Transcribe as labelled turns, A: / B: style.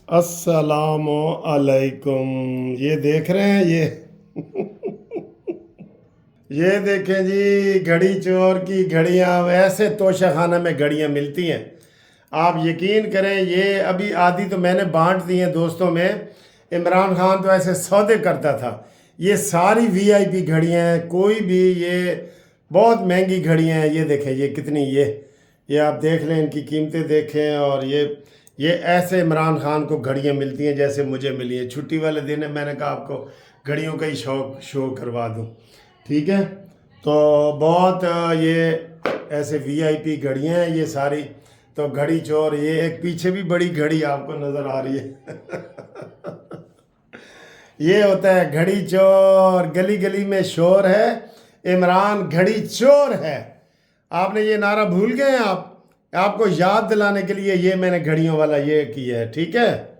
A: अस्सलाम अलैकुम। ये देख रहे हैं ये देखें जी, घड़ी चोर की घड़ियाँ। वैसे तोशा खाना में घड़ियाँ मिलती हैं, आप यकीन करें। ये अभी आधी तो मैंने बांट दी हैं दोस्तों में। इमरान खान तो ऐसे सौदे करता था। ये सारी वीआईपी घड़ियाँ हैं, कोई भी ये बहुत महंगी घड़ियाँ हैं। ये देखें ये कितनी, ये आप देख लें, इनकी कीमतें देखें। और ये ऐसे इमरान खान को घड़ियाँ मिलती हैं जैसे मुझे मिली है। छुट्टी वाले दिन है, मैंने कहा आपको घड़ियों का ही शो करवा दूँ, ठीक है। तो बहुत ये ऐसे वीआईपी घड़ियाँ हैं ये सारी। तो घड़ी चोर, ये एक पीछे भी बड़ी घड़ी आपको नज़र आ रही है ये होता है घड़ी चोर। गली गली में शोर है, इमरान घड़ी चोर है। आपने ये नारा भूल गए हैं। आपको याद दिलाने के लिए ये मैंने घड़ियों वाला ये किया है, ठीक है।